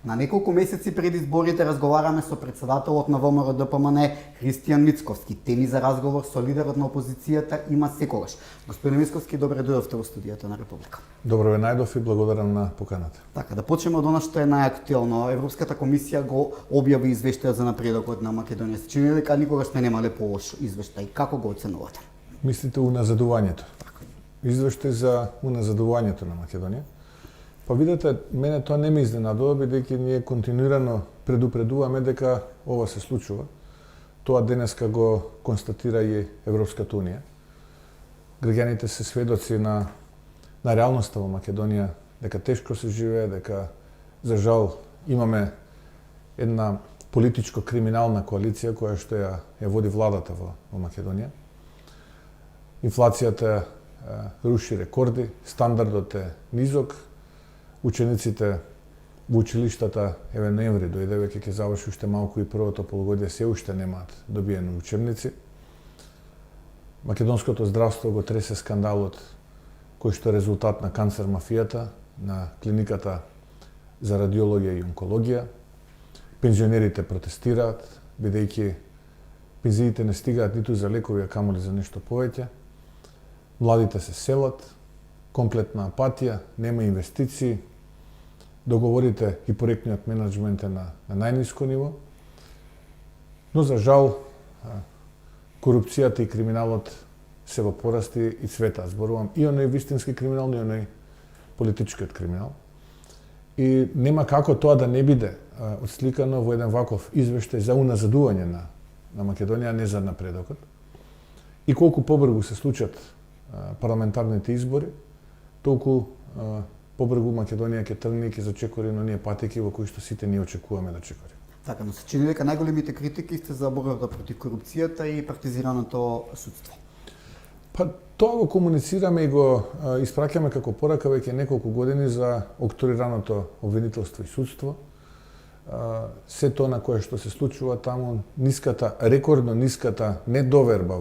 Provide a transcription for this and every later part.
На неколку месеци пред изборите разговараме со председателот на ВМРО ДПМН Христијан Мицковски. Теми за разговор со лидерот на опозицијата има секогаш. Господин Мицковски, добре дојдовте во студијата на Република. Добро ве најдов и благодарам на поканата. Така, да почнеме од она што е најактуелно. Европската комисија го објави извештајот за напредокот на Македонија. Се чини дека никогаш сме немале полош извештај. Како го оценувате? Мислите уназадувањето? Извештај за уназадувањето на Македонија? Па видете, мене тоа не ме изненадува, бидејќи ние континуирано предупредуваме дека ова се случува. Тоа денеска го констатира и Европската унија. Граѓаните се сведоци на реалноста во Македонија, дека тешко се живее, дека за жал имаме една политичко-криминална коалиција која што ја води владата во Македонија. Инфлацијата руши рекорди, стандардот е низок, учениците во училиштата, еве ноември дојде, веќе ќе заврши уште малку и првото полугодие, се уште немаат добиени учебници. Македонското здравство го тресе скандалот кој што е резултат на канцер мафијата, на клиниката за радиологија и онкологија. Пензионерите протестираат, бидејќи пензиите не стигаат ниту за лекови, а камоли за нешто повеќе. Младите се селат, комплетна апатија, нема инвестиции, договорите и проектниот менеджмент е на најниско ниво, но за жал корупцијата и криминалот се во порасти и цвета. Зборувам и оној вистински криминал, и оној политичкиот криминал. И нема како тоа да не биде отсликано во еден ваков извештај за уназадување на Македонија, не за напредокот. И колку побрзо се случат парламентарните избори, толку побрзо Македонија ќе тргне и ќе зачекори на оние патеки во кои што сите ние очекуваме да чекори. Така, но се чини дека најголемите критики сте за борбата против корупцијата и партизираното судство. Па тоа го комуницираме и го испраќаме како порака веќе неколку години за окторираното обвинителство и судство. Се тоа на кое што се случува таму, рекордно ниската недоверба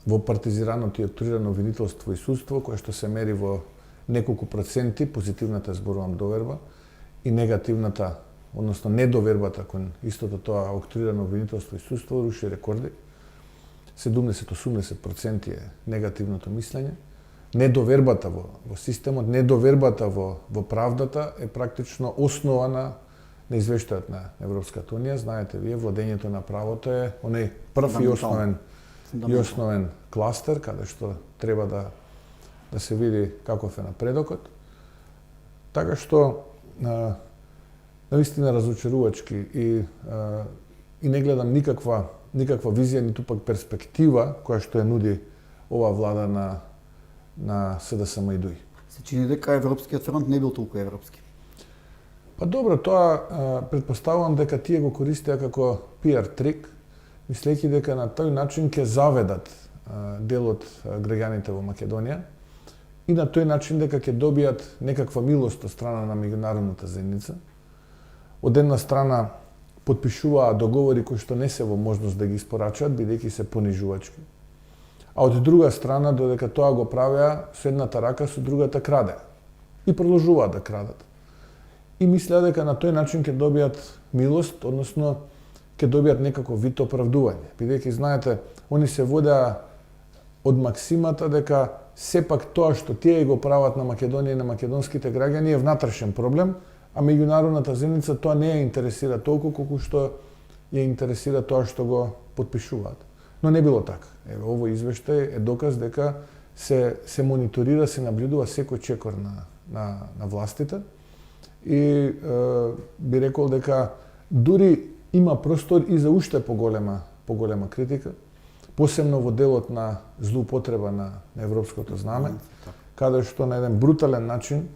во партизираното и окторирано обвинителство и судство, кое што се мери во неколку проценти, позитивната зборувам доверба, и негативната, односно недовербата кон истото тоа окторирано обвинителство и судство руши рекорди. 70-80% е негативното мислење. Недовербата во системот, недовербата во правдата е практично основа на извештајот на Европската унија. Знаете вие, владењето на правото е оној прв и основен кластер, каде што треба да се види каков е напредокот. Така што навистина разочарувачки и не гледам никаква визија, ниту пак перспектива која што ја нуди ова влада на СДСМ и ДУИ. Се чини дека Европскиот фронт не бил толку европски. Па добро, тоа претпоставувам дека тие го користеа како пиар трик, мислејќи дека на тој начин ќе заведат дел од граѓаните во Македонија и на тој начин дека ќе добијат некаква милост од страна на меѓународната заедница. Од една страна потпишуваа договори кои што не се во можност да ги испорачаат, бидејќи се понижувачки. А од друга страна, додека тоа го правеа, со едната рака, со другата краде. И продолжуваат да крадат. И мислеа дека на тој начин ќе добијат милост, односно ќе добијат некако вид оправдување. Бидејќи, знаете, они се водеа од максимата дека сепак тоа што тие го прават на Македонија и на македонските граѓани е внатрешен проблем, а меѓународната заедница тоа не ја интересира толку колку што ја интересира тоа што го потпишуваат. Но не било така. Еве, овој извештај е доказ дека се мониторира, се наблюдува секој чекор на властите и би рекол дека дури има простор и за уште поголема критика, посебно во делот на злоупотреба на европското знаме, каде што на еден брутален начин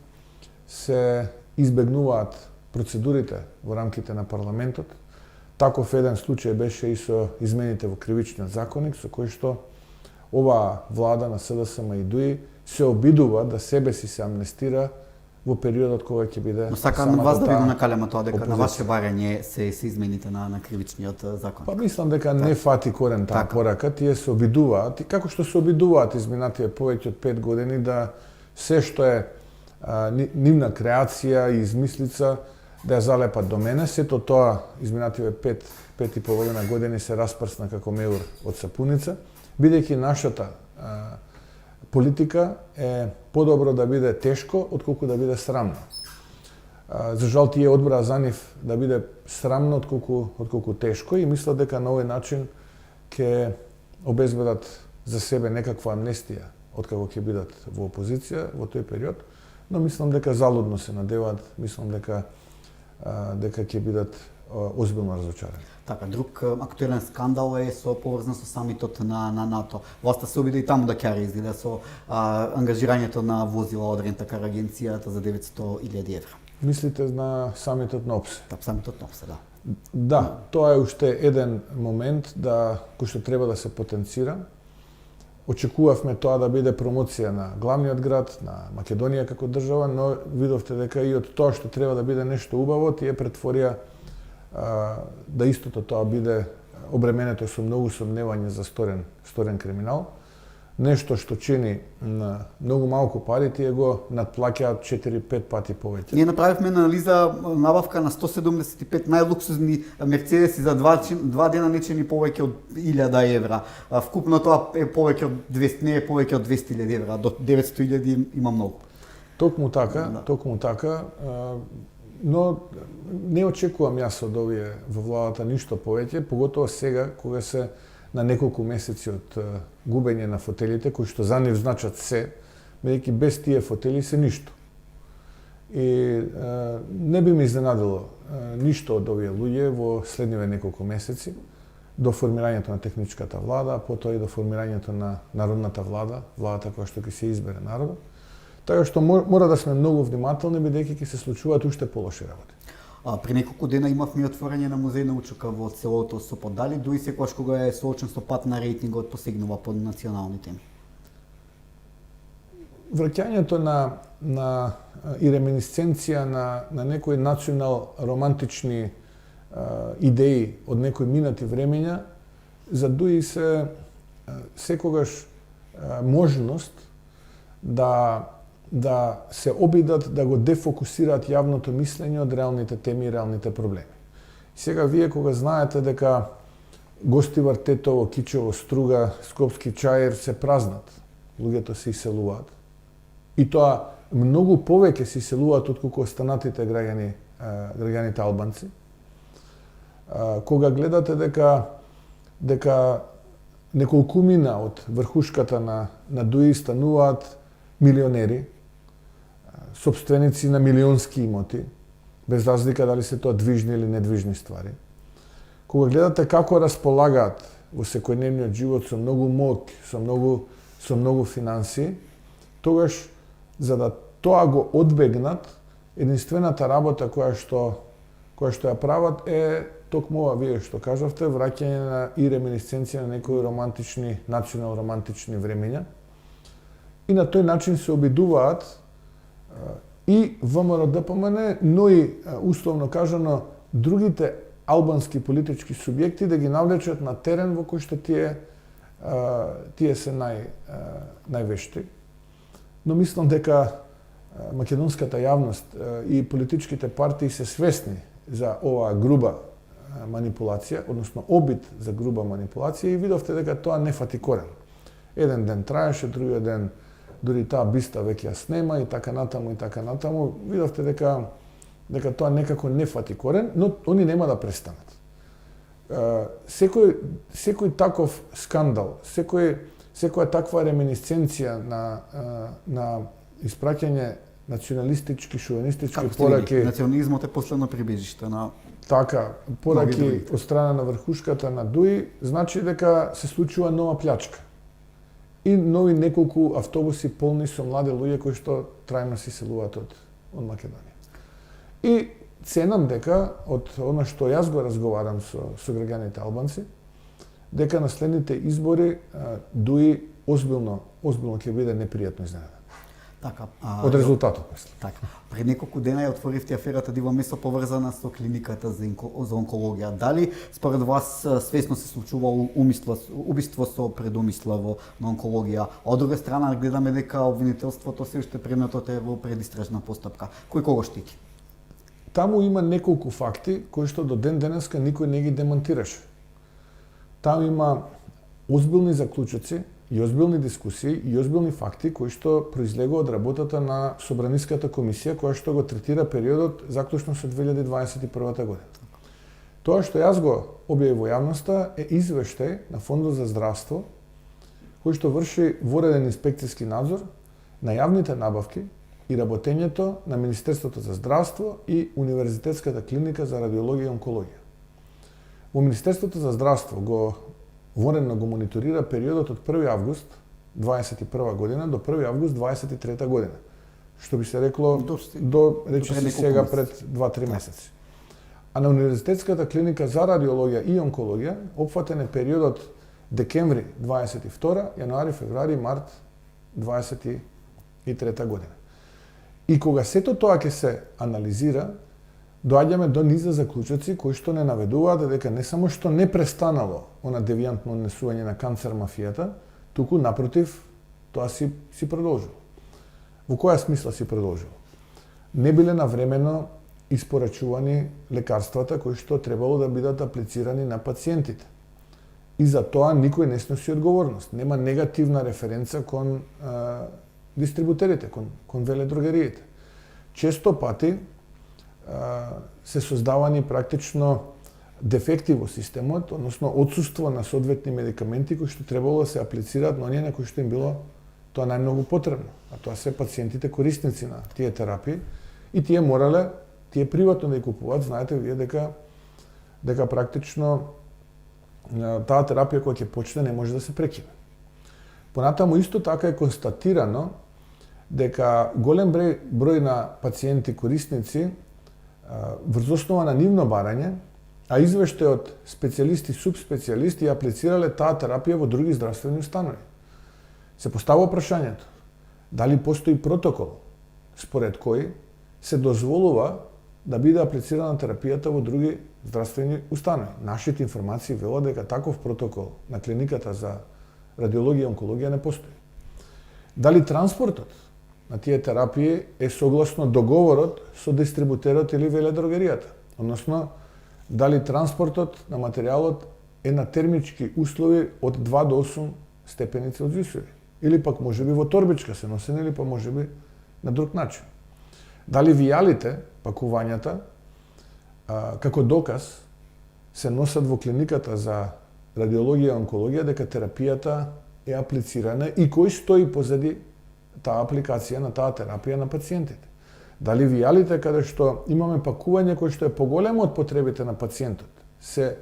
се избегнуваат процедурите во рамките на парламентот. Таков еден случај беше и со измените во кривичниот законник, со кој што оваа влада на СДСМ и ДУИ се обидува да себе си се амнестира во периодот кога ќе биде. Но сакам вас да ви го накалеме тоа дека на ваше барање се измените на кривичниот закон. Па мислам дека не фати корен таа порака, тие се обидуваат и како што се обидуваат изминатите повеќе од 5 години да се што е нивна креација и измислица да ја залепат до мене. Сето тоа изминативе 5,5 години се распрсна како меур од сапуница, бидејќи нашата политика е подобро да биде тешко отколку да биде срамно. За жал тие одбраа за нив да биде срамно отколку тешко и мислат дека на овој начин ќе обезбедат за себе некаква амнестија откако ќе бидат во опозиција во тој период, но мислам дека залудно се надеваат, мислам дека ќе бидат озбилно разочарани. Така, друг актуелен скандал е поврзан со самитот на НАТО. Власта се обиде и таму да ќе изгледа со ангажирањето на возила од рентакар агенцијата за 900.000 евра. Мислите на самитот на ОПСЕ? Да, самитот на ОПСЕ, да. Да, тоа е уште еден момент кој што треба да се потенцира. Очекувавме тоа да биде промоција на главниот град, на Македонија како држава, но видовте дека и од тоа што треба да биде нешто убаво, тие претворија да истото тоа биде обременето со многу сомневање за сторен криминал. Нешто што чини на многу малку пари, тие го надплаќаат 4-5 пати повеќе. Ние направивме анализа набавка на 175 најлуксузни мерцедеси за 2 дена нечени повеќе од 1000 евра. Вкупно тоа е повеќе од 200, не е повеќе од 200.000 евра, до 900.000 има многу. Токму така, но не очекувам јас од овие во владата ништо повеќе, поготово сега кога се на неколку месеци од губење на фотелите, кои што за нив значат се, бидејќи без тие фотели се ништо. И не би ме изненадило ништо од овие луѓе во следниве неколку месеци, до формирањето на техничката влада, потоа и до формирањето на народната влада, владата која што ќе се избере народот. Така што мора да сме многу внимателни, бидејќи ќе се случуваат уште полоши работи. При неколку дена имавме отворање на музеј на Учука во селото Сопот. Дали дуи секогаш кога е соочен со пат на рейтингот посегнува по национални теми? Враќањето и реминисценција на некои национал романтични идеи од некои минати времења за дуи се секогаш можност да се обидат да го дефокусираат јавното мислење од реалните теми и реалните проблеми. Сега вие кога знаете дека Гостивар, Тетово, Кичево, Струга, Скопски Чаир се празнат, луѓето се иселуваат. И тоа многу повеќе се иселуваат отколку останатите граѓаните албанци. Кога гледате дека неколкумина од врхушката на ДУИ стануваат милионери, собственици на милионски имоти, без разлика дали се тоа движни или недвижни ствари. Кога гледате како располагаат во секојдневниот живот со многу моќ, со многу финанси, тогаш за да тоа го одбегнат, единствената работа која што ја прават е токму ова вие што кажавте, враќање и реминисценција на некои национал романтични времења. И на тој начин се обидуваат и ВМРО ДПМН, но и условно кажано другите албански политички субјекти да ги навлечат на терен во кој што тие се највешти. Но мислам дека македонската јавност и политичките партии се свесни за оваа груба манипулација, односно обид за груба манипулација и видовте дека тоа не фати корен. Еден ден траеше, другиот ден дури таа биста веќе ја снема и така натаму. Видовте дека тоа некако не фати корен, но они нема да престанат. Секој таков скандал, секоја таква реминисценција на испраќање националистички, шовинистички пораки. Национализмот е последно прибежиште на пораки од страна на врхушката на ДУИ, значи дека се случува нова плячка. И нови неколку автобуси полни со млади луѓе кои што трајно се иселуваат од Македонија. И ценам дека од она што јас го разговарам со граѓаните албанци, дека на следните избори ДУИ озбилно ќе биде непријатно изненаден. Така, од резултатот, мислам. Така. Пред неколку дена ја отворивте аферата Диво месо поврзана со клиниката за онкологија. Дали според вас свесно се случувало убиство со предумислево на онкологија? А од друга страна гледаме дека обвинителството се уште предметот е во предистражна постапка. Кој кого штити? Таму има неколку факти кои што до ден денеска никој не ги демонтираше. Таму има озбилни заклучоци и озбилни дискусии и озбилни факти кои што произлегува од работата на Собраниската комисија која што го третира периодот заклучно со 2021 година. Тоа што јас го објавив во јавноста е извештај на Фондот за здравство кој што врши вореден инспекцијски надзор на јавните набавки и работењето на Министерството за здравство и Универзитетската клиника за радиологија и онкологија. Во Министерството за здравство воредно го мониторира периодот од 1 август 2021 година до 1 август 2023 година. Што би се рекло до речиси сега пред 2-3 месеци. А на Универзитетската клиника за радиологија и онкологија опфатен е периодот декември 22, јануари, февруари, март 23 година. И кога сето тоа ќе се анализира, доаѓаме до низа заклучоци кои што не наведуваат дека не само што не престанало она девијантно однесување на канцер мафијата, туку напротив тоа си продолжува. Во која смисла си продолжува? Не биле навремено испорачувани лекарствата кои што требало да бидат аплицирани на пациентите. И за тоа никој не сноси одговорност. Нема негативна референца кон дистрибутерите, кон веледрогериите. Често пати се создавани практично дефекти во системот, односно отсуство на соодветни медикаменти кои што требало да се аплицираат на оние на кои што им било тоа најмногу потребно. А тоа се пациентите корисници на тие терапии и тие морале, тие приватно да ја купуваат, знаете вие дека практично таа терапија која ќе почне не може да се прекине. Понатаму исто така е констатирано дека голем број на пациенти корисници врз основа на нивно барање, а извештај од специјалисти, субспецијалисти ја аплицирале таа терапија во други здравствени установи. Се постава прашањето, дали постои протокол според кој се дозволува да биде аплицирана терапијата во други здравствени установи. Нашите информации велат дека таков протокол на клиниката за радиологија и онкологија не постои. Дали транспортот на тие терапии е согласно договорот со дистрибутерот или веледрогеријата? Односно, дали транспортот на материјалот е на термички услови од 2 до 8 степени Целзиусови? Или пак можеби во торбичка се носени, или па можеби на друг начин. Дали вијалите, пакувањата, како доказ се носат во клиниката за радиологија и онкологија дека терапијата е аплицирана и кој стои позади таа апликација на таа терапија на пациентите. Дали вијалите каде што имаме пакување кој што е поголемо од потребите на пациентот се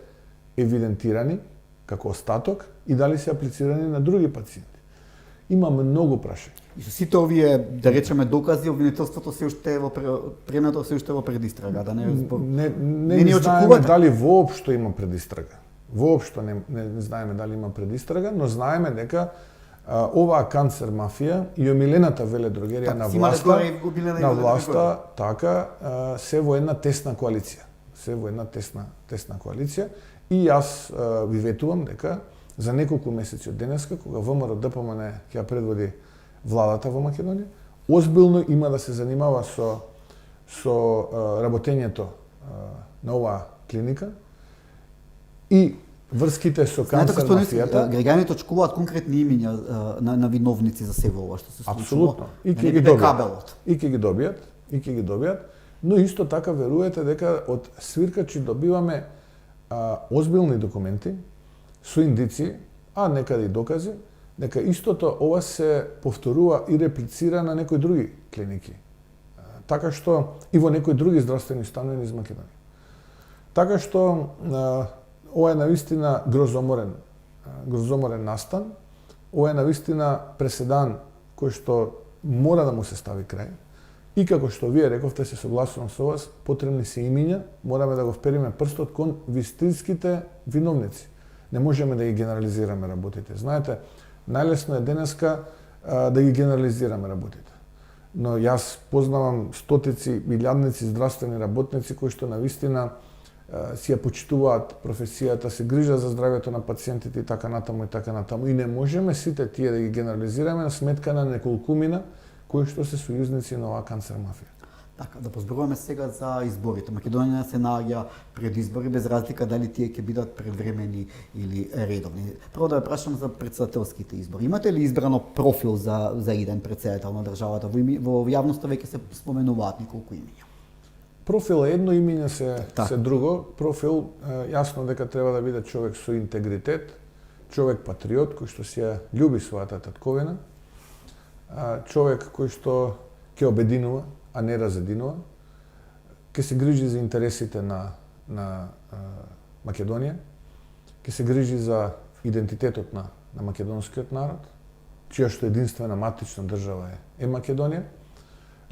евидентирани како остаток и дали се аплицирани на други пациенти. Има многу прашања. И со сите овие, да речеме, докази, обвинителството се уште во предметот се уште во предистрага, да не не знаеме дали воопшто има предистрага. Воопшто не знаеме дали има предистрага, но знаеме дека оваа канцер мафија и омилената веледрогерија на власта така се во една тесна коалиција. Се во една тесна коалиција и јас ви ветувам дека за неколку месеци од денеска, кога ВМРО ДПМН ќе ја предводи владата во Македонија, озбилно има да се занимава со работењето на оваа клиника и врските со канцер мафијата. Граѓаните очекуваат конкретни имиња на виновници за себе ова што се случува. Апсолутно. И ќе ги добијат. Но исто така верувате дека од свиркачи добиваме озбилни документи со индици, а некаде и докази, дека истото ова се повторува и реплицира на некои други клиники. Така што и во некои други здравствени установи низ Македонија. Така што ова е навистина грозоморен настан, ова е навистина преседан кој што мора да му се стави крај. И како што вие рековте, се согласувам со вас, потребни се имиња, мораме да го впериме прстот кон вистинските виновници. Не можеме да ги генерализираме работите. Знаете, најлесно е денеска да ги генерализираме работите. но јас познавам стотици, илјадници здравствени работници кои што навистина си ја почитуваат професијата, се грижат за здравјето на пациентите и така натаму и така натаму. И не можеме сите тие да ги генерализираме на сметка на неколкумина кои што се сојузници на оваа канцер мафија. Така, да позборуваме сега за изборите. Македонија се наоѓа пред избори без разлика дали тие ќе бидат предвремени или редовни. Прво да ја прашам за председателските избори. Имате ли избрано профил за иден председател на државата? Во јавноста веќе се споменуваат неколку имиња. Профил е едно, имиња се друго. Профил јасно дека треба да биде човек со интегритет, човек патриот кој што си ја љуби својата татковина, човек кој што ќе обединува, а не разединува, ќе се грижи за интересите на Македонија, ќе се грижи за идентитетот на македонскиот народ, чија што единствена матична држава е Македонија,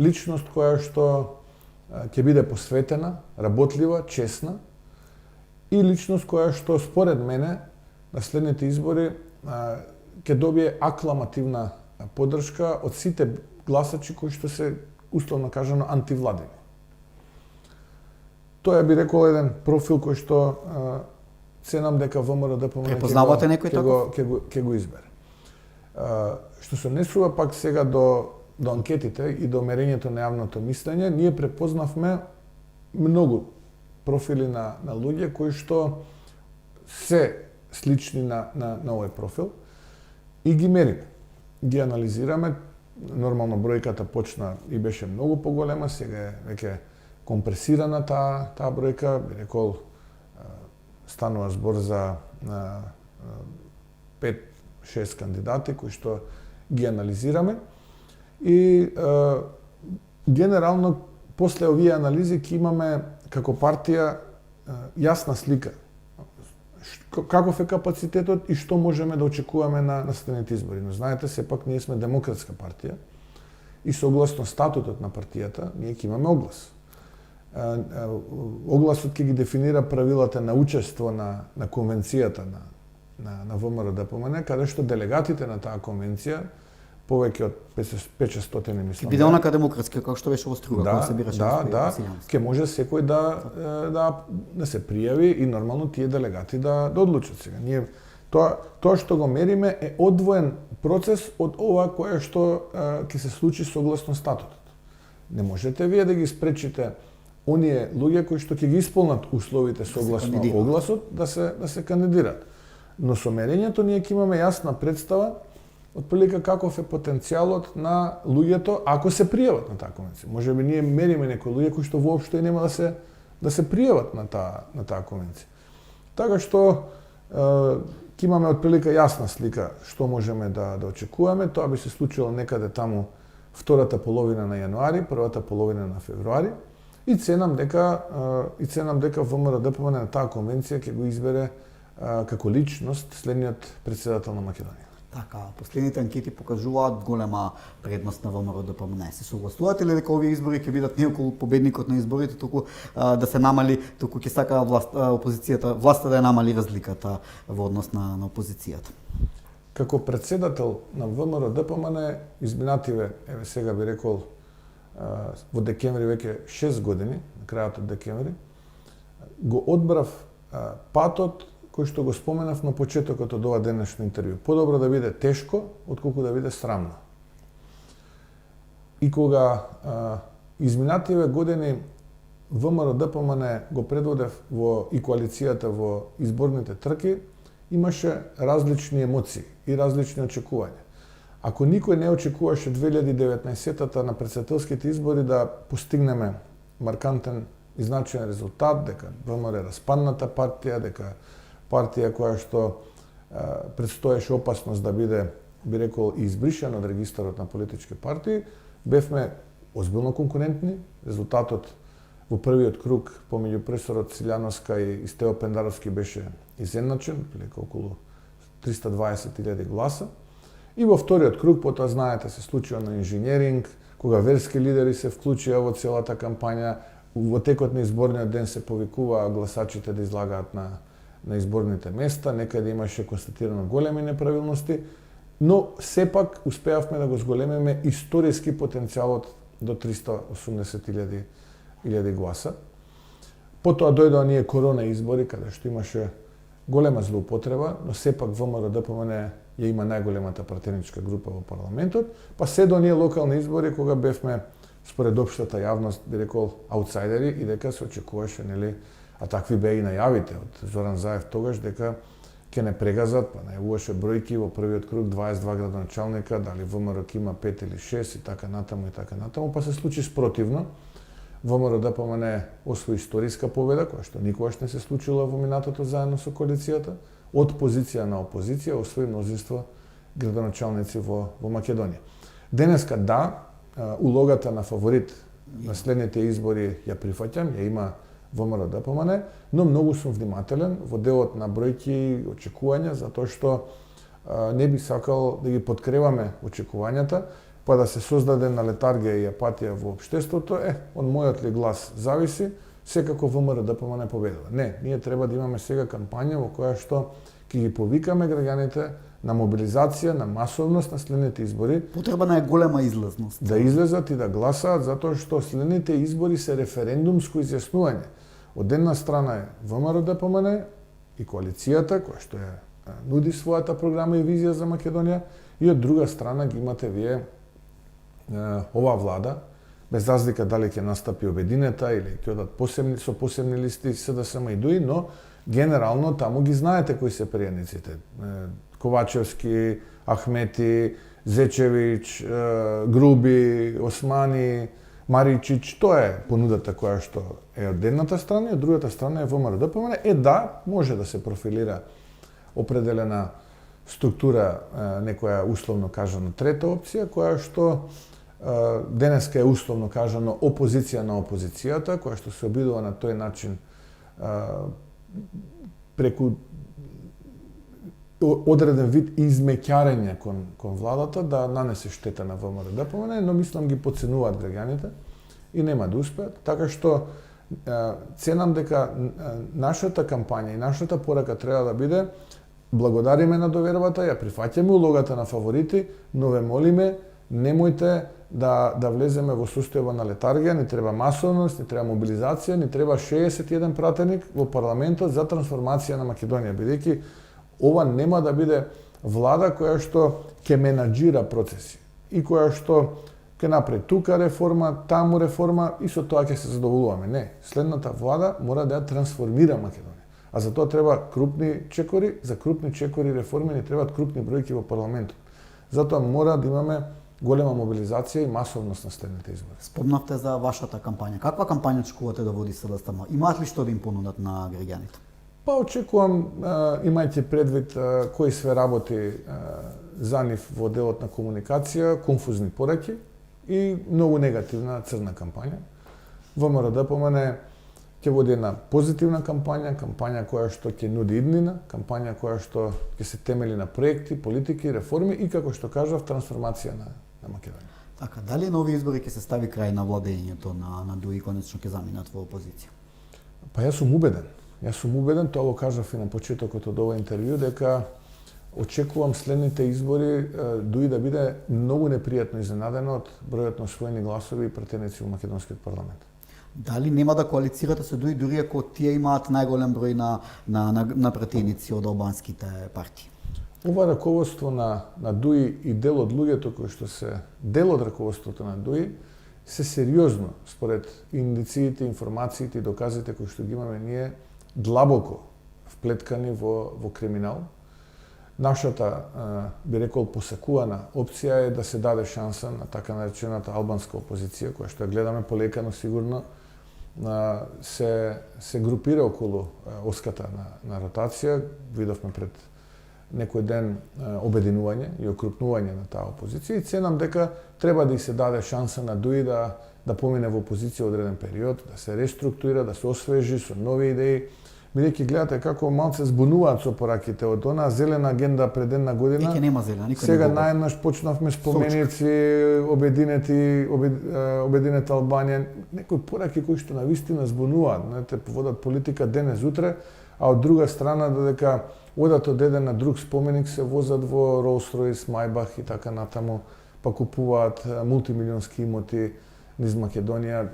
личност која што ќе биде посветена, работлива, честна и личност која што според мене на следните избори ќе добие акламативна поддршка од сите гласачи кои што се условно кажано антивладени. Тоа би рекол еден профил кој што ценам дека ВМРО-ДПМН Препознавате некој таков? Ќе го избере. Што се однесува пак сега до анкетите и до мерењето на јавното мислење, ние препознавме многу профили на луѓе кои што се слични на овој профил и ги мериме, ги анализираме. Нормално бројката почна и беше многу поголема, сега е веќе компресирана таа бројка, би рекол станува збор за 5-6 кандидати кои што ги анализираме и генерално после овие анализи ќе имаме како партија јасна слика каков е капацитетот и што можеме да очекуваме на следните избори. Но знаете, сепак ние сме демократска партија и согласно статутот на партијата ние ќе имаме оглас. Огласот ќе ги дефинира правилата на учество на конвенцијата на ВМРО-ДПМН, каде што делегатите на таа конвенција повеќе од 500 мислам. Биде онака демократски како што беше во Струга, кога се бираше ќе може секој да се пријави и нормално тие делегати да одлучат сега. Ние тоа што го мериме е одвоен процес од ова кое што ќе се случи согласно статутот. Не можете вие да ги спречите оние луѓе кои што ќе ги исполнат условите согласно огласот да се кандидираат. Но со мерењето ние ќе имаме јасна представа отприлика каков е потенцијалот на луѓето ако се пријават на таа конвенција. Можеби ние мериме некои луѓе кои што воопшто и нема да се пријават на таа конвенција. Така што ќе имаме отприлика јасна слика што можеме да очекуваме. Тоа би се случило некаде таму втората половина на јануари, првата половина на февруари и ценам дека ВМРО-ДПМН на таа конвенција ќе го избере како личност следниот председател на Македонија. Така, последните анкети покажуваат голема предност на ВМРО-ДПМН. Се согласувате ли дека овие избори ќе бидат не околу победникот на изборите, туку да се намали, туку ќе сака власта да ја намали разликата во однос на опозицијата? Како председател на ВМРО-ДПМН изминативе, еве сега би рекол во декември веќе 6 години, на крајот од декември, го одбрав патот кој што го споменав на почетокот од ова денешно интервју. Подобро да биде тешко, отколку да биде срамно. И кога изминативе години ВМРО-ДПМН го предводев и коалицијата во изборните трки, имаше различни емоции и различни очекувања. Ако никој не очекуваше 2019-та на председателските избори да постигнеме маркантен и значаен резултат, дека ВМРО е распадната партија, дека партија која што предстоеше опасност да биде, би рекол, избришена од регистарот на политички партии, бевме озбилно конкурентни. Резултатот во првиот круг помеѓу професорот Силјановска и Стео Пендаровски беше изедначен, околу 320.000 гласа. И во вториот круг, потоа знаете, се случува на инженеринг, кога верски лидери се вклучија во целата кампања, во текот на изборниот ден се повикуваа гласачите да излагаат на изборните места, некаде имаше констатирано големи неправилности но сепак успеавме да го зголемиме историски потенцијалот до 380.000 гласа. Потоа дојдоа оние корона избори, каде што имаше голема злоупотреба, но сепак ВМРО-ДПМН ја има најголемата пратеничка група во парламентот, па се до оние локални избори кога бевме според општата јавност, би рекол, аутсайдери и дека се очекуваше, нели, а такви беа и најавите од Зоран Заев тогаш дека ќе не прегазат, па најавуваше бројки во првиот круг 22 градоначалника, дали ВМРО ќе има 5 или 6 и така натаму, па се случи спротивно. ВМРО-ДПМН освои историска победа, која што никогаш не се случила во минатото заедно со коалицијата, од позиција на опозиција освои мнозинство градоначалници во Македонија. Денеска да, улогата на фаворит на следните избори ја прифаќам, ја има ВМРО-ДПМН, но многу сум внимателен во делот на бројки и очекувања, затоа што не би сакал да ги подкреваме очекувањата, па да се создаде на летаргија и апатија во општеството, од мојот ли глас зависи, секако ВМРО-ДПМН победува. Не, ние треба да имаме сега кампања во која што ќе ги повикаме граѓаните на мобилизација, на масовност на следните избори. Потребна е голема излезност. Да излезат и да гласаат, затоа што следните избори се референдумско изјаснување. Од една страна е ВМРО-ДПМН и коалицијата, која што ја нуди својата програма и визија за Македонија, и од друга страна ги имате вие оваа влада, без разлика дали ќе настапи обединета или ќе одат посебни листи СДСМ и ДУИ, но генерално таму ги знаете кои се пријаниците. Ковачевски, Ахмети, Зечевич, Груби, Османи, Маричич, тоа е понудата која што е од едната страна и од другата страна е ВМРО-ДПМН. Да, може да се профилира определена структура, некоја условно кажано трета опција, која што денеска е условно кажано опозиција на опозицијата, која што се обидува на тој начин преку одреден вид измеќарење кон владата да нанесе штета на ВМРО-ДПМН, но мислам ги подценуваат граѓаните и нема да успеат, така што ценам дека нашата кампања и нашата порака треба да биде благодариме на довербата, ја прифаќаме улогата на фаворити, но ве молиме немојте да влеземе во состојба на летаргија, ни треба масовност, ни треба мобилизација, ни треба 61 пратеник во парламентот за трансформација на Македонија, бидејќи ова нема да биде влада која што ќе менаџира процеси и која што ќе направи тука реформа, таму реформа и со тоа ќе се задоволуваме. Не, следната влада мора да ја трансформира Македонија. А за тоа треба крупни чекори, за крупни чекори реформи ни требаат крупни бројки во парламентот. Затоа мора да имаме голема мобилизација и масовност на следните избори. Спомнавте за вашата кампања. Каква кампања очекувате да води СДСМ? Имаат ли што да им понудат на граѓаните? Па очекувам, имајќи предвид кои све работи за нив во делот на комуникација, конфузни пораки и многу негативна црна кампања. ВМРО-ДПМН ќе води една позитивна кампања која што ќе нуди иднина, кампања која што ќе се темели на проекти, политики, реформи и, како што кажав, трансформација на Македонија. Така, дали на овие избори ќе се стави крај на владењето на ДУИ и конечно ќе заминат во опозиција? Па јас сум убеден, тоа го кажав и на почетокот од ова интервју, дека очекувам следните избори ДУИ да биде многу непријатно изненадено од бројот на освоени гласови и пратеници во македонскиот парламент. Дали нема да коалицирате со ДУИ дури ако тие имаат најголем број на пратеници од албанските партии? Ова раководство на ДУИ и дел од луѓето кои што се дел од раководството на ДУИ се сериозно, според индициите, информациите и доказите кои што ги имаме ние, длабоко вплеткани во криминал. Нашата, би рекол, посакувана опција е да се даде шанса на така наречената албанска опозиција, која што ја гледаме полека, сигурно се групира околу оската на ротација. Видовме пред некој ден обединување и окрупнување на таа опозиција и ценам дека треба да и се даде шанса на ДУИ да помине во опозиција одреден период, да се реструктурира, да се освежи со нови идеи, Бидејќи гледате како малце збунуваат со пораките од онаа зелена агенда пред една година. Еќе нема зелена, никој Сега не го наеднаш почнавме споменици, обединета Албанија, некои пораки кои што навистина збунуваат, знаете, водат политика денес утре, а од друга страна додека одат од еден на друг споменик се возат во Rolls-Royce, Maybach и така натаму, па купуваат мултимилионски имоти низ Македонија.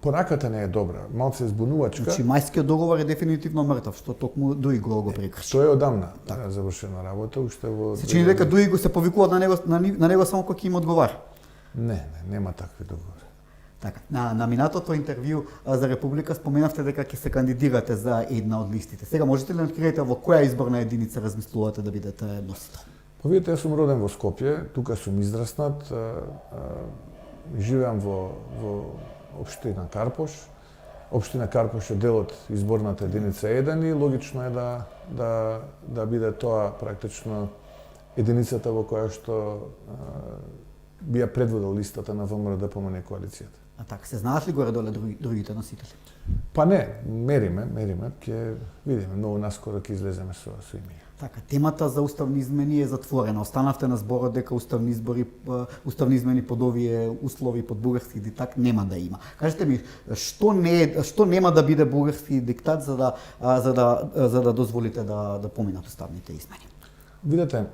Пораката не е добра, малце е збунувачка. Значи мајскиот договор е дефинитивно мртав, што токму Дуи го прекрши. Тоа е одамна завршена работа, уште во Се чини дека Дуи го се повикуваат на него само кога ќе им одговара. Не, нема такви договори. Така, на минатото интервју за Република споменавте дека ќе се кандидирате за една од листите. Сега можете ли да откриете во која изборна единица размислувате да бидете носител? Па видите, јас сум роден во Скопје, тука сум израснат, живеам во општина Карпош. Општина Карпош е дел од изборната единица 1 и логично е да биде тоа практично единицата во која што би ја предводел листата на ВМРО ДПМН коалицијата. А така, се знаат ли горе-доле другите носители? Па не, мериме, ќе видиме, многу наскоро ќе излеземе со имија. Така, темата за уставни измени е затворена. Останавте на зборот дека уставни измени под овие услови, под бугарски диктат нема да има. Кажете ми, што нема да биде бугарски диктат за да дозволите да поминат уставните измени? Видете,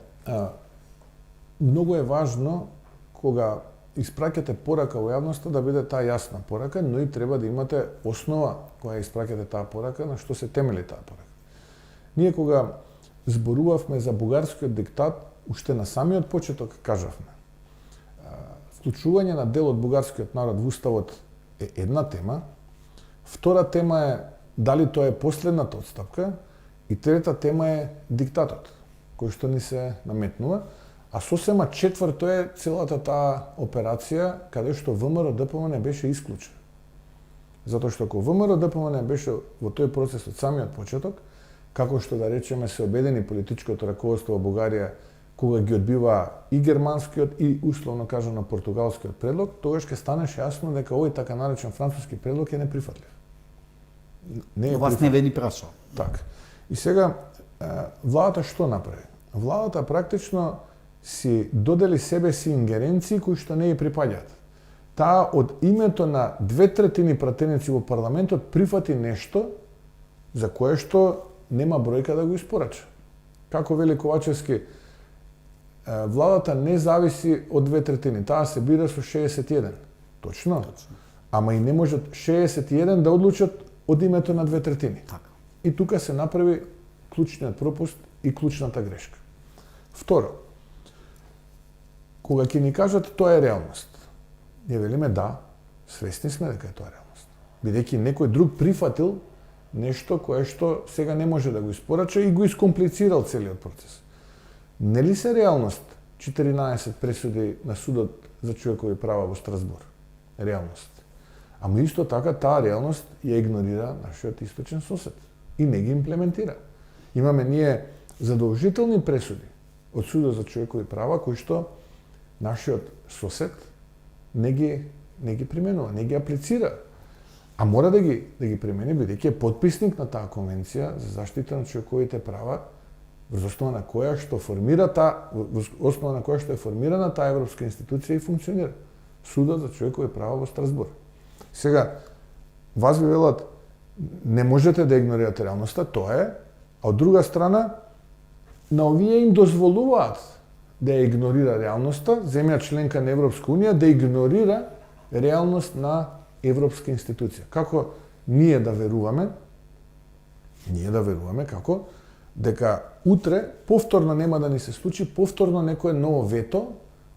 многу е важно кога испраќате порака во јавноста да биде таа јасна порака, но и треба да имате основа која испраќате таа порака, на што се темели таа порака. Ние кога зборувавме за бугарскиот диктат, уште на самиот почеток кажавме. Вклучување на дел од бугарскиот народ во уставот е една тема, втора тема е дали тоа е последната отстапка и трета тема е диктатот, кој што ни се наметнува, а сосема четврто е целата таа операција каде што ВМРО ДПМН беше исклучен. Затоа што ако ВМРО ДПМН беше во тој процес од самиот почеток, како што да речеме се обедени политичкото раководство во Бугарија кога ги одбива и германскиот и условно кажано португалскиот предлог, тогаш ќе станеше јасно дека овој така наречен француски предлог е неприфатлив. Вас не ве ни прашал. Така. И сега владата што направи? Владата практично си додели себе си ингеренции кои што не ја припаѓаат. Таа од името на 2/3 пратеници во парламентот прифати нешто за кое што нема бројка да го испорача. Како вели Ковачевски, владата не зависи од 2/3, таа се бира со 61. Точно? Ама и не можат 61 да одлучат од името на 2/3. Така. И тука се направи клучниот пропуст и клучната грешка. Второ, кога ќе ни кажат тоа е реалност, ние велиме да, свесни сме дека е тоа реалност. Бидејќи некој друг прифатил нешто кое што сега не може да го испорача и го искомплицирал целиот процес. Нели се реалност 14 пресуди на судот за човекови права во Страсбур? Реалност. Ама исто така таа реалност ја игнорира нашиот источен сосед и не ги имплементира. Имаме ние задолжителни пресуди од судот за човекови права кои што нашиот сосед не ги применува, не ги аплицира. А мора да ги примени бидејќи е потписник на таа конвенција за заштита на човековите права, врз основа на која што е формирана таа европска институција и функционира. Судот за човекови права во Страсбур. Сега, вас ви велат, не можете да игнорирате реалноста, тоа е, а од друга страна, на овие им дозволуваат да ја игнорира реалноста, земја членка на Европска Унија, да игнорира реалност на европска институција. Како ние да веруваме како дека утре повторно нема да ни се случи повторно некое ново вето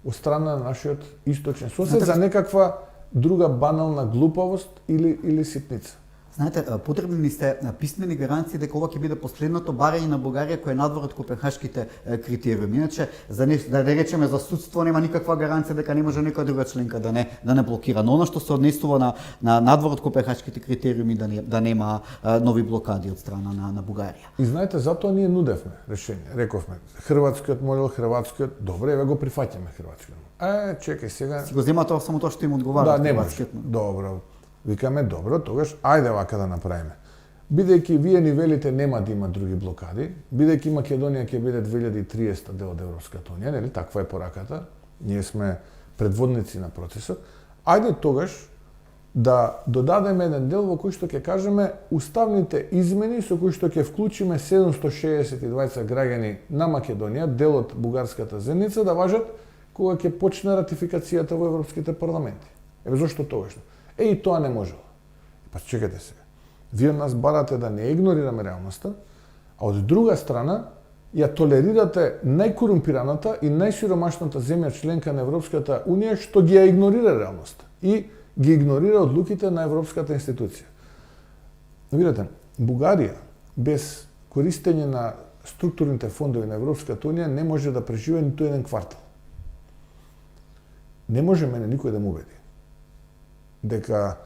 од страна на нашиот источен сосед за некаква друга банална глупавост или ситница. Знаете, потребни ни се писмени гаранции дека ова ќе биде последното барање на Бугарија кој е надвор од копенхашките критериуми. Иначе да не речеме за судство нема никаква гаранција дека не може некоја друга членка да не блокира. Но она што се однесува на надвор од копенхашките критериуми да нема нови блокади од страна на Бугарија. И знаете, затоа ние нудевме решение. Рековме, хрватскиот модел, добре, еве го прифаќаме хрватскиот. Чекај сега. Си го земате само тоа што им одговара. Да, не може. Добро. Викаме, добро, тогаш, ајде вака да направиме. бидејќи вие ни велите нема да има други блокади, бидејќи Македонија ќе биде 2030 дел од Европската унија, нели таква е пораката, ние сме предводници на процесот, ајде тогаш да додадеме еден дел во кој што ќе кажеме уставните измени со кои што ќе вклучиме 762 граѓани на Македонија, дел од бугарската земјица, да важат кога ќе почне ратификацијата во европските парламенти. Еве зошто тогаш? И тоа не можело. Па чекате сега. Вие од нас барате да не игнорираме реалноста, а од друга страна ја толерирате најкорумпираната и најсиромашната земја членка на Европската унија што ги ја игнорира реалноста и ги игнорира одлуките на Европската институција. Видите, Бугарија без користење на структурните фондови на Европската унија не може да преживее ниту еден квартал. Не може мене никој да му убеди дека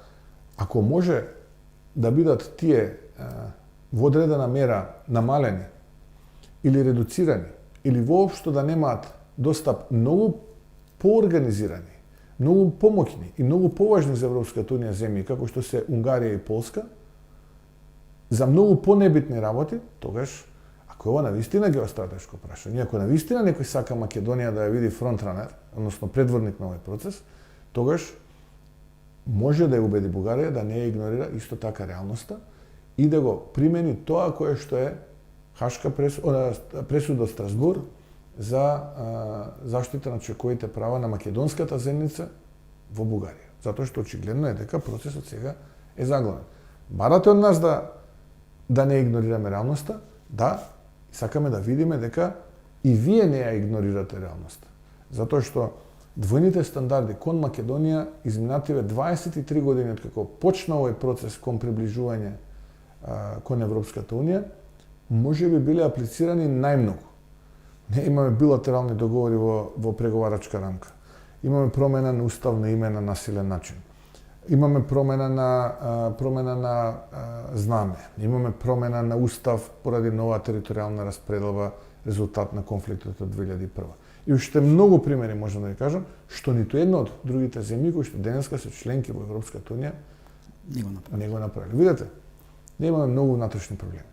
ако може да бидат тие во одредена мера намалени или редуцирани или воопшто да немаат достап многу поорганизирани, многу помоќни и многу поважни за Европската унија земји како што се Унгарија и Полска, за многу понебитни работи, тогаш ако ова навистина геостратешко прашање, ако навистина некој сака Македонија да ја види фронтранер, односно предводник на овој процес, тогаш може да ја убеди Бугарија да не ја игнорира исто така реалноста и да го примени тоа кое што е Хашка пресуда од Страсбур за заштита на човековите права на македонската земјица во Бугарија. Затоа што очигледно е дека процесот сега е заглавен. Барате од нас да не игнорираме реалноста, да, сакаме да видиме дека и вие не ја игнорирате реалноста. Затоа што двојните стандарди кон Македонија изминативе 23 години откако почна овој процес кон приближување кон Европската унија, може би биле аплицирани најмногу. Не имаме билатерални договори во преговарачка рамка. Имаме промена на устав на име на насилен начин. Имаме промена на знаме. Имаме промена на устав поради нова територијална распределба резултат на конфликтот од 2001. И уште многу примери можам да ви кажам, што ниту една од другите земји кои што денеска се членки во Европската унија не го направили. Видете, ние имаме многу внатрешни проблеми.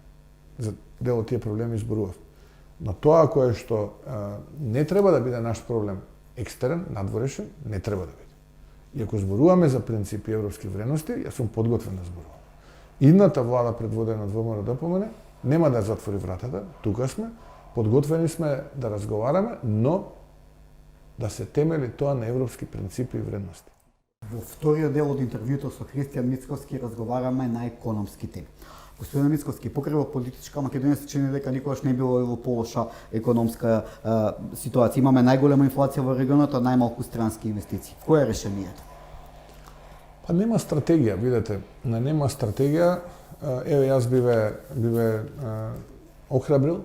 За дел од тие проблеми изборував. Но тоа кое што не треба да биде наш проблем екстерен, надворешен, не треба да биде. И ако зборуваме за принципи европски вредности, јас сум подготвен да зборувам. Идната влада предводена од ВМРО ДПМН нема да затвори вратата, тука сме, подготвени сме да разговараме, но да се темели тоа на европски принципи и вредности. Во вториот дел од интервјуто со Христијан Мицковски разговараме на економски теми. Господин Мицковски, покрај во политичка Македонија се чини дека никогаш не било во полоша економска ситуација. Имаме најголема инфлација во регионот, а најмалку странски инвестиции. Кој е решението? Па нема стратегија, видете, нема стратегија. Еве јас биве охрабрил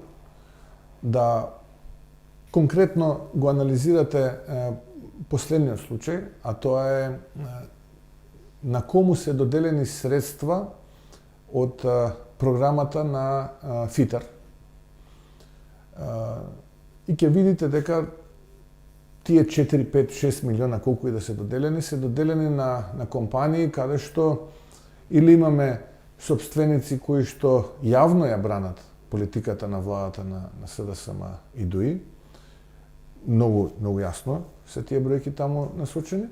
да конкретно го анализирате последниот случај, а тоа е на кому се доделени средства од програмата на ФИТАР. И ќе видите дека тие 4, 5, 6 милиона колку и да се доделени на компании каде што или имаме сопственици кои што јавно ја бранат политиката на владата на СДСМ и ДУИ, многу јасно се тие бројки таму насочени,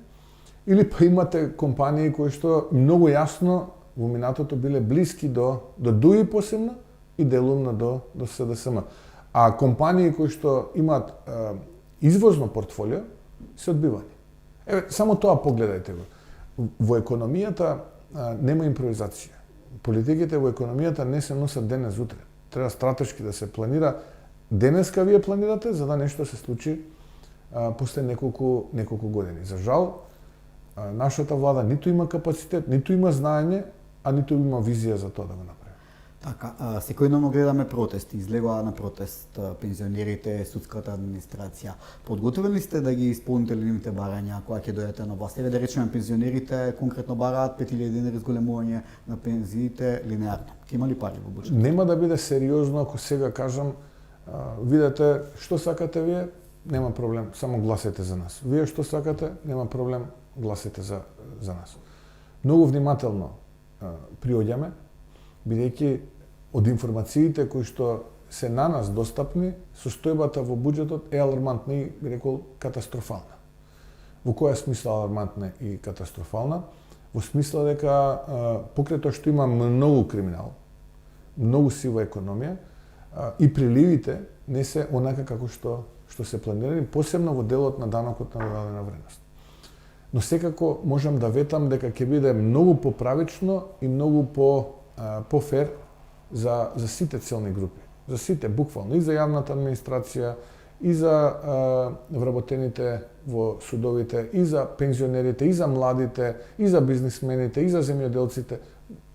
или па имате компании кои што многу јасно во минатото биле блиски до ДУИ посебно и делумно до СДСМ. А компании кои што имаат извозно портфолио се одбивани. Еве, само тоа погледајте го. Во економијата нема импровизација. Политиките во економијата не се носат денес утре. Треба стратешки да се планира. Денеска вие планирате за да нешто се случи после неколку години. За жал, нашата влада ниту има капацитет, ниту има знаење, а ниту има визија за тоа да го направи. Така, секојдневно гледаме протести, излегува на протест пензионерите, судската администрација. Подготвени ли сте да ги исполните нивните барања кога ќе дојдете на власт? Еве да речеме пензионерите конкретно бараат 5000 денари зголемување на пензиите линеарно. Ќе има ли пари во буџетот? Нема да биде сериозно ако сега кажам видете што сакате вие, нема проблем, само гласете за нас. Вие што сакате, нема проблем, гласете за нас. Многу внимателно приоѓаме бидејќи од информациите кои што се на нас достапни, состојбата во буџетот е алармантна и, би рекол, катастрофална. Во која смисла алармантна и катастрофална? Во смисла дека покрај тоа што има многу криминал, многу сива економија, и приливите не се онака како што се планирани, посебно во делот на данокот на додадена вредност. Но секако можам да ветам дека ќе биде многу поправично и многу по-фер за сите целни групи. За сите, буквално, и за јавната администрација, и за вработените во судовите, и за пензионерите, и за младите, и за бизнисмените, и за земјоделците,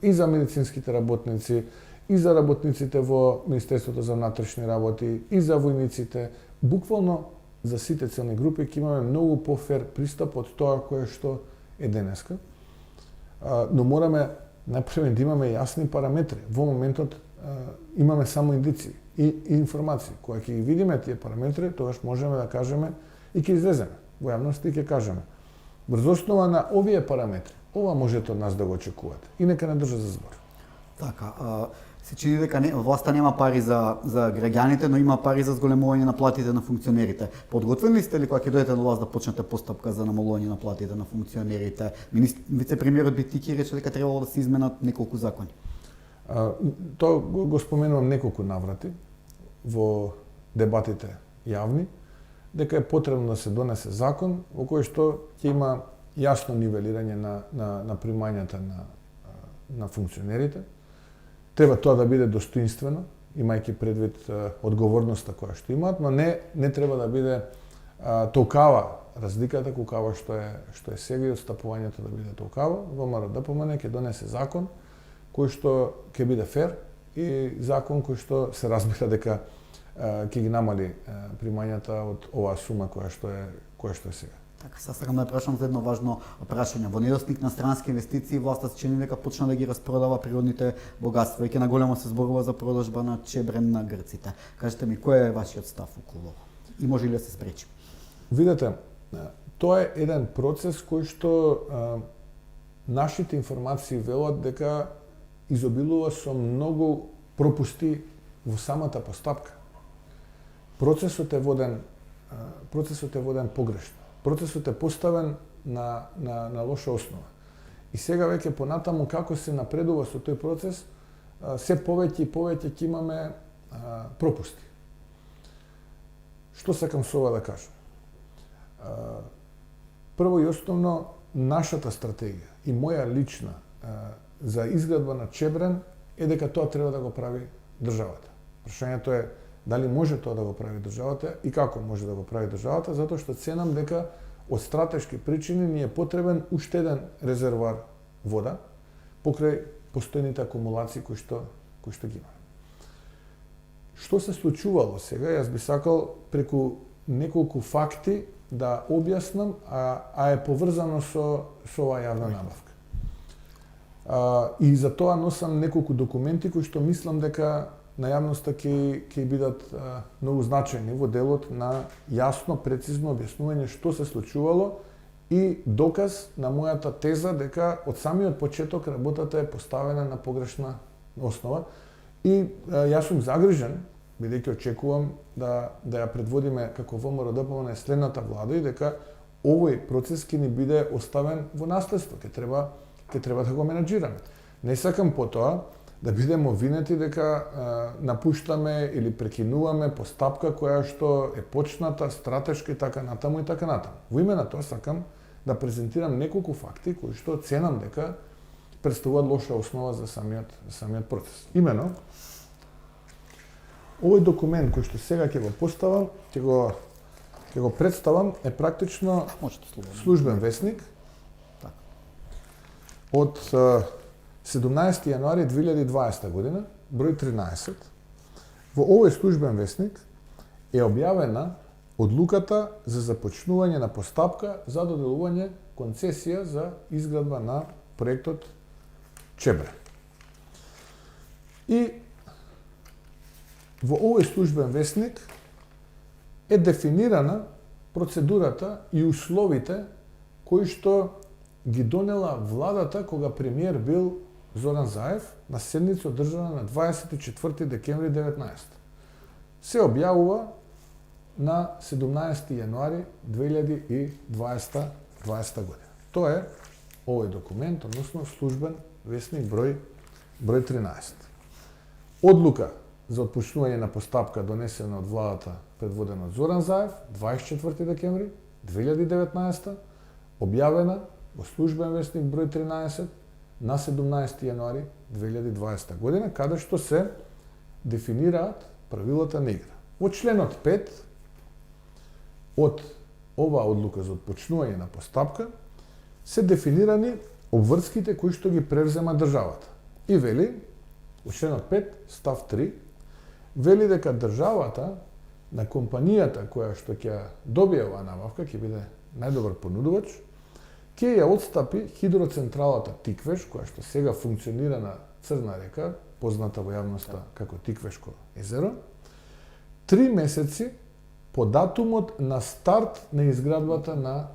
и за медицинските работници, и за работниците во Министерството за внатрешни работи, и за војниците. Буквално за сите целни групи ќе имаме многу пофер пристап од тоа кое што е денеска. Но мораме најпрво да имаме јасни параметри. Во моментот имаме само индици и информации. Кога ќе ги видиме тие параметри, тогаш можеме да кажеме и ќе излеземе во јавност и ќе кажеме врз основа на овие параметри, ова можете од нас да го очекувате и нека не држа за збор. Така, се чини дека власта нема пари за граѓаните, но има пари за зголемување на платите на функционерите. Подготвени ли сте ли кога ќе дојдете на власт да почнете постапка за намалување на платите на функционерите? Вице-премиерот Битики рече дека требало да се изменат неколку закони. Тоа го споменувам неколку наврати во дебатите јавни, дека е потребно да се донесе закон во кој што ќе има јасно нивелирање на примањата на функционерите. Треба тоа да биде достоинствено, имајќи предвид одговорноста која што имаат, но не треба да биде толкава разликата колкава што е сега и отстапувањето да биде толкава. ВМРО ДПМН ќе донесе закон кој што ќе биде фер и закон кој што се разбира дека ќе ги намали примањата од оваа сума која што е сега. Така, сакам да прашам за едно важно прашање. Во недостиг на странски инвестиции, власта се чини дека почна да ги распродава природните богатства и ќе наголемо се зборува за продажба на Чебрен на грците. Кажете ми, кој е вашиот став околу ова? И може ли да се спречи? Видете, тоа е еден процес кој што нашите информации велат дека изобилува со многу пропусти во самата постапка. Процесот е воден погрешно. Процесот е поставен на лоша основа. И сега веќе понатаму како се напредува со тој процес, се повеќе и повеќе ќе имаме пропусти. Што сакам со ова да кажам? Прво и основно, нашата стратегија и моја лична за изградба на Чебрен е дека тоа треба да го прави државата. Прашањето е дали може тоа да го прави државата и како може да го прави државата, затоа што ценам дека од стратешки причини ни е потребен уште еден резервоар вода покрај постојните акумулации кои што ги имаме. Што се случувало сега? Јас би сакал преку неколку факти да објаснам, а е поврзано со оваа јавна набавка. И за тоа носам неколку документи кои што мислам дека на јавноста ќе бидат многу значајни во делот на јасно, прецизно објаснување што се случувало и доказ на мојата теза дека од самиот почеток работата е поставена на погрешна основа. И јас сум загрижен, бидејќи очекувам да ја предводиме како ВМРО ДПМН следната влада и дека овој процес ќе ни биде оставен во наследство, ќе треба да го менаџираме. Не сакам потоа да бидеме обвинети дека напуштаме или прекинуваме постапка која што е почната, стратешка и така натаму и така натаму. Во име на тоа сакам да презентирам неколку факти кои што ценам дека представуваат лоша основа за самиот процес. Имено, овој документ кој што сега ќе го поставам, ќе го представам е практично службен весник од 17 јануари 2020 година, број 13. Во овој службен весник е објавена одлуката за започнување на постапка за доделување концесија за изградба на проектот Чебрен. И во овој службен весник е дефинирана процедурата и условите кои што ги донела владата кога премиер бил Зоран Заев на седница одржана на 24 декември 19. Се објавува на 17 јануари 2020 година. Тоа е овој документ, односно службен весник број 13. Одлука за отпочнување на постапка донесена од владата предводена од Зоран Заев 24 декември 2019, објавена во службен весник број 13 на 17 јануари 2020 година, каде што се дефинираат правилата на игра. Во членот 5 од оваа одлука за отпочнување на постапка се дефинирани обврските кои што ги превзема државата. И вели, во членот 5, став 3, вели дека државата на компанијата која што ќе добие оваа набавка, ќе биде најдобар понудувач, ќе ја отстапи хидроцентралата Тиквеш, која што сега функционира на Црна река, позната во јавноста како Тиквешко езеро, 3 месеци по датумот на старт на изградбата на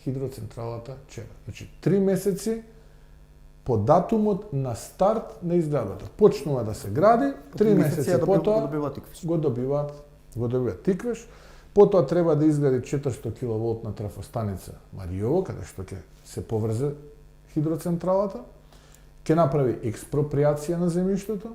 хидроцентралата Чебар. Значи, 3 месеци по датумот на старт на изградбата. Почнува да се гради, 3 месеци потоа го добива Тиквеш. Потоа треба да изгради 400 киловолтна трафостаница Маријово, каде што ќе се поврзе хидроцентралата, ќе направи експроприација на земјиштето,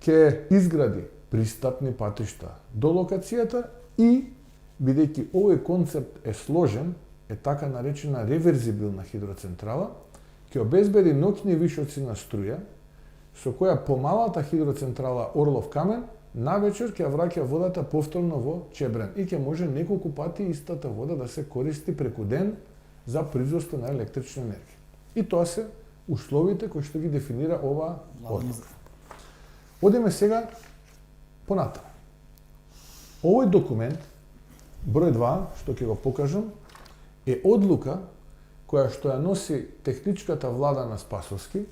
ќе изгради пристапни патишта до локацијата и, бидејќи овој концепт е сложен, е така наречена реверзибилна хидроцентрала, ќе обезбеди ноќни вишоци на струја, со која помалата хидроцентрала Орлов камен навечер ќе враќа водата повторно во Чебрен и ќе може неколку пати истата вода да се користи преку ден за производство на електрична енергија. И тоа се условите кои што ги дефинира оваа одлука. Одиме сега понатаму. Овој документ, број 2, што ќе го покажам, е одлука која што ја носи техничката влада на Спасовски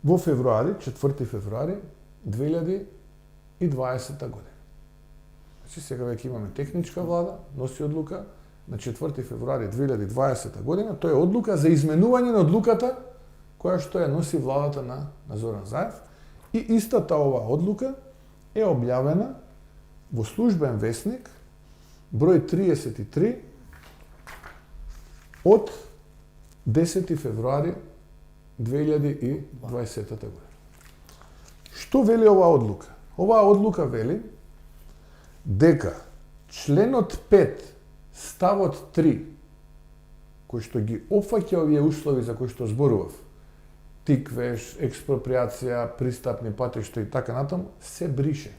во февруари, 4 февруари 2020 година. Значи сега веќе имаме техничка влада, носи одлука на 4 февруари 2020 година. Тоа е одлука за изменување на одлуката која што ја носи владата на Зоран Заев. И истата ова одлука е објавена во службен весник број 33 од 10 февруари 2020 година. Што вели оваа одлука? Оваа одлука вели дека членот 5, ставот 3, кој што ги опфаќа овие услови за кои што зборував, Тиквеш, експроприација, пристапни патишта и така натаму, се брише.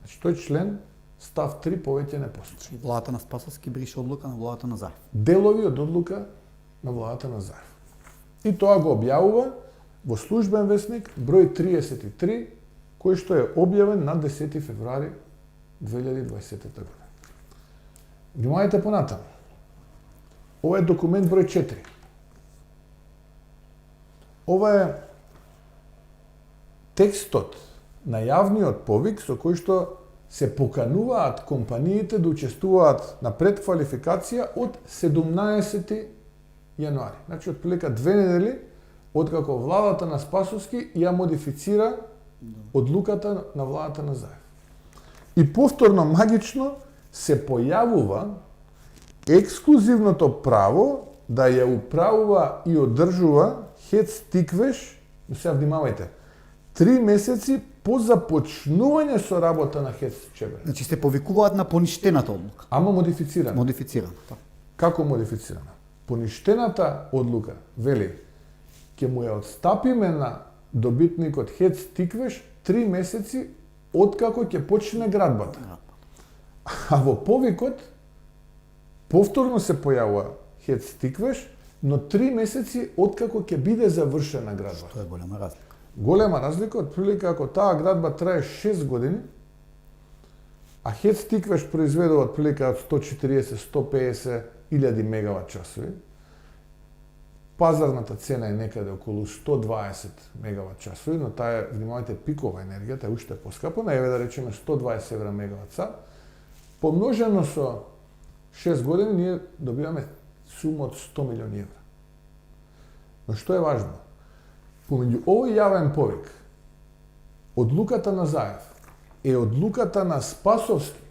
Значи, тој член, став 3, повеќе не постои. Владата на Спасовски брише одлука на владата на Заев. Делови од одлука на владата на Заев. И тоа го објавува во службен весник број 33, кој што е објавен на 10 февруари 2020 година. Внимавајте понатаму. Ова е документ број 4. Ова е текстот на јавниот повик со кој што се покануваат компаниите да учествуваат на предквалификација од 17 јануари. Значи, отприлика 2 недели откако владата на Спасовски ја модифицира одлуката на владата на Заев. И повторно магично се појавува ексклузивното право да ја управува и одржува ХЕЦ Тиквеш, сега внимавајте, 3 месеци по започнување со работа на ХЕЦ Чебрен. Значи се повикуваат на поништената одлука. Ама модифицирана. Модифицирана. Како модифицирана? Поништената одлука вели ќе му ја отстапиме на добитникот ХЕЦ Тиквеш 3 месеци откако ќе почне градбата. А во повикот повторно се појавува ХЕЦ Тиквеш, но 3 месеци откако ќе биде завршена градбата. Тоа е голема разлика. Голема разлика, отприлика ако таа градба трае 6 години, а ХЕЦ Тиквеш произведува отприлика од 140-150 илјади мегават часови, пазарната цена е некаде околу 120 мегават часови, но таа е, внимавајте, пикова енергија, таа е уште поскапа, еве да речеме 120 евра мегават сат, помножено со 6 години ние добиваме сума од 100 милиони евра. Но што е важно? Помеѓу овој јавен повик, одлуката на Заев е одлуката на Спасовски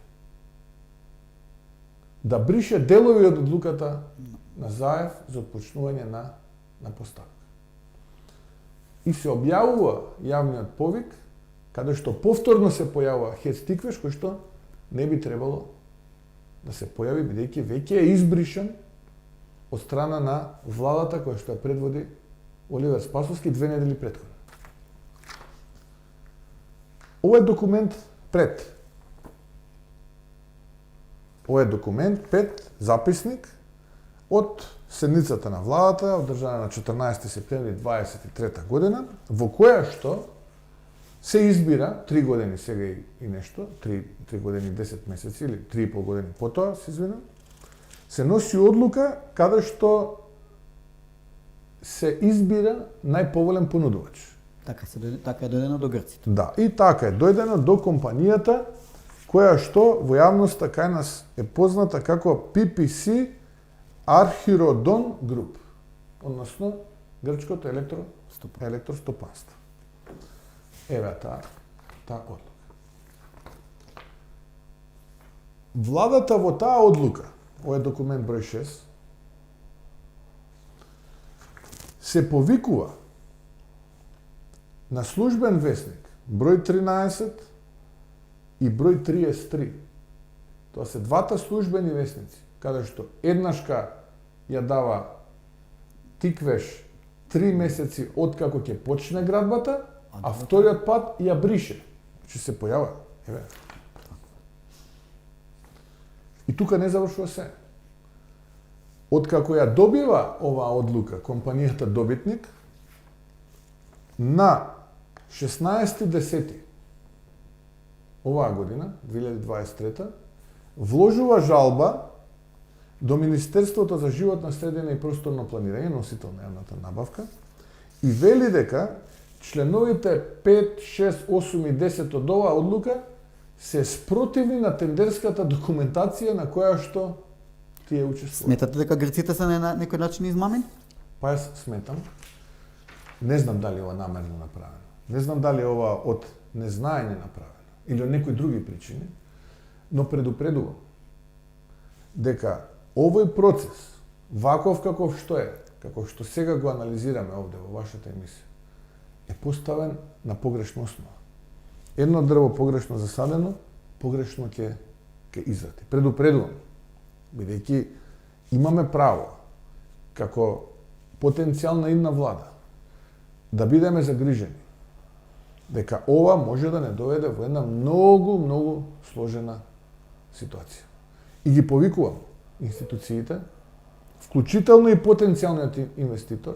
да брише делови од одлуката на Заев за отпочнување на поставка. И се објавува јавниот повик, каде што повторно се појавува Хец Тиквеш, кој што не би требало да се појави, бидејќи веќе е избришен од страна на владата која што ја предводи Оливер Спасовски 2 недели претходно. Ова е документ пред. Ова е документ пред записник од седницата на владата, одржана на 14 септември 23 година, во која што се избира 3 години сега и нешто, 3 години 10 месеци или 3,5 години потоа, се извинам, се носи одлука каде што се избира најповолен понудувач. Така е дојдено до грците. Да, и така е дојдено до компанијата која што во јавноста кај нас е позната како PPC Archirodon Group, односно грчкото електростопанство. Еве таа одлука. Владата во таа одлука, овој документ број 6, се повикува на службен весник број 13 и број 33. Тоа се двата службени весници, каде што еднашка ја дава Тиквеш 3 месеци откако ќе почне градбата, а вториот пат ја брише. Че се појава. Еве. И тука не завршува се. Откако ја добива оваа одлука компанијата добитник, на 16.10. оваа година, 2023, вложува жалба до Министерството за животна средина и просторно планирање, носител на јавната набавка, и вели дека членовите 5, 6, 8 и 10 од оваа одлука се спротивни на тендерската документација на која што тие учествуваат. Сметате дека грците се на некој начин измамени? Па јас сметам, не знам дали ова намерно направено. Не знам дали ова од незнаење направено или од некои други причини, но предупредувам дека овој процес, ваков каков што е, како што сега го анализираме овде во вашата емисија, е поставен на погрешна основа. Едно дрво погрешно засадено, погрешно ќе израти. Предупредувам, бидејќи имаме право, како потенцијална идна влада, да бидеме загрижени дека ова може да не доведе во една многу сложена ситуација. И ги повикувам институциите, вклучително и потенцијалниот инвеститор,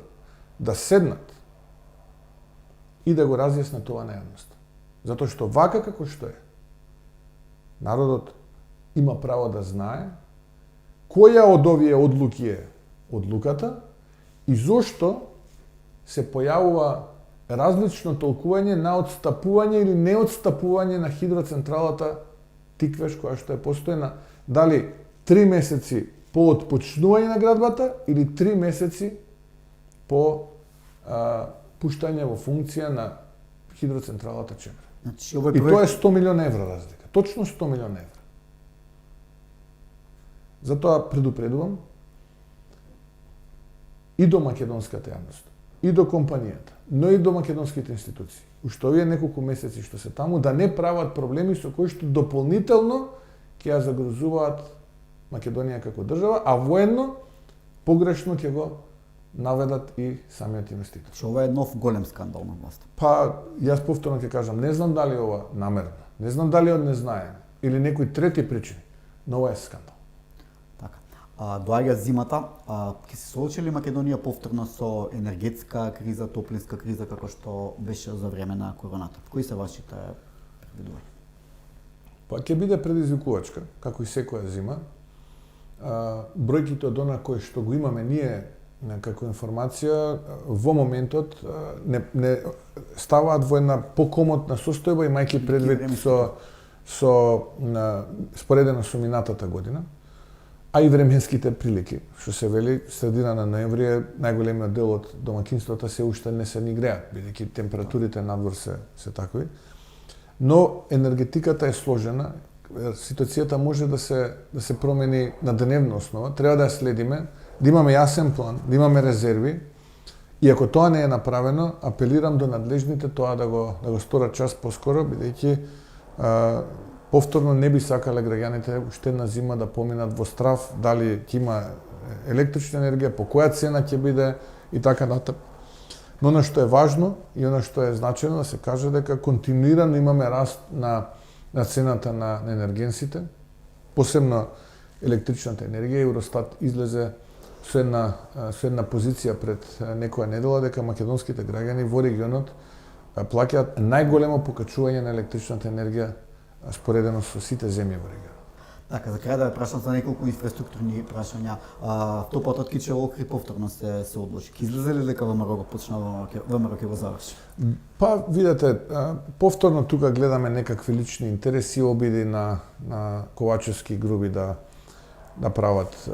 да седнат и да го разјаснат ова на јавноста. Затоа што вака како што е, народот има право да знае која од овие одлуки е одлуката и зошто се појавува различно толкување на отстапување или неотстапување на хидроцентралата Тиквеш, која што е постојна, дали 3 месеци по отпочнување на градбата или 3 месеци по пуштање во функција на хидроцентралата Чемер. Значи, И тоа е 100 милиона евра разлика. Точно 100 милиона евра. Затоа предупредувам и до македонската јавност, и до компанијата, но и до македонските институции, уште овие неколку месеци што се таму, да не прават проблеми со кои што дополнително ќе ја загрозуваат Македонија како држава, а воедно погрешно ќе го наведат и самиот инвеститор. Че ова е нов голем скандал на власта. Па, јас повторно ќе кажам, не знам дали ова намерно, не знам дали од незнаење или некои трети причини, но ова е скандал. Така. Доаѓа зимата, ќе се соочи ли Македонија повторно со енергетска криза, топлинска криза, како што беше за време на короната? Кои се вашите предвидувања? Па ќе биде предизвикувачка, како и секоја зима. Бројките од она кои што го имаме ние како информација во моментот не ставаат во една покомотна состојба, имајќи предвид со споредено со минатата година. а и временските прилики. Што се вели, средина на ноември е најголемиот дел од домаќинствата се уште не се ни греат, бидејќи температурите надвор се такви. Но енергетиката е сложена, ситуацијата може да се промени на дневна основа, треба да ја следиме, да имаме јасен план, да имаме резерви, и ако тоа не е направено, апелирам до надлежните тоа да го сторат час поскоро, бидејќи повторно не би сакале граѓаните уште една зима да поминат во страв, дали ќе има електрична енергија, по која цена ќе биде и така натаму. Но она што е важно и она што е значено да се каже дека континуирано имаме раст на цената на енергенсите, посебно електричната енергија. Евростат излезе со една позиција пред некоја недела дека македонските граѓани во регионот плаќаат најголемо покачување на електричната енергија споредено со сите земји во регионот. Така, за крај да ве прашам за неколку инфраструктурни прашања. Втопот од Кичево Охрид повторно се одложи. Ке излезе ли дека ВМРО го почна, ВМРО ќе го заврши? Па, видете, повторно тука гледаме некакви лични интереси, обиди на Ковачевски груби да прават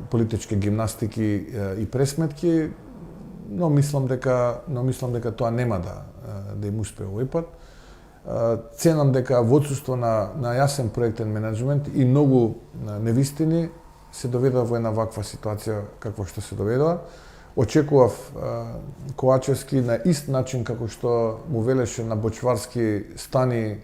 политички гимнастики и пресметки, но мислам дека тоа нема да им успее овој пат. Ценам дека водството на јасен проектен менеджмент и многу невистини се доведува во една ваква ситуација каква што се доведува. Очекував Ковачевски на ист начин како што му велеше на Бочварски стани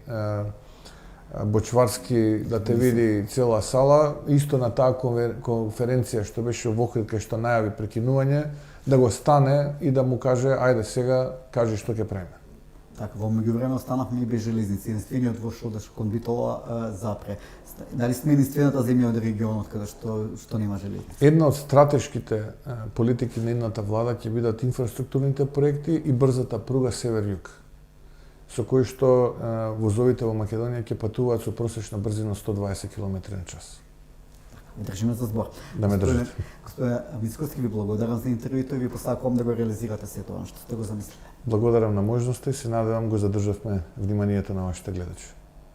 Бочварски да те види цела сала, исто на таа конференција што беше во Охрид кај што најави прекинување, да го стане и да му каже ајде сега кажи што ќе правиме. Така, во меѓувреме останавме и без железници. Единствениот во Шодеш кон Битола запре. Дали сме единствената земја од регионот каде што нема железници? Една од стратешките политики на едната влада ќе бидат инфраструктурните проекти и брзата пруга север-југ, со кои што возовите во Македонија ќе патуваат со просечна брзина 120 км/ч. Држиме за збор. Да ме држите. Господине Мицковски, ви благодарам за интервјуто и ви посакувам да го реализирате сето тоа што сте го замислили. Благодарам на можноста и се надевам го задржавме вниманието на вашите гледачи.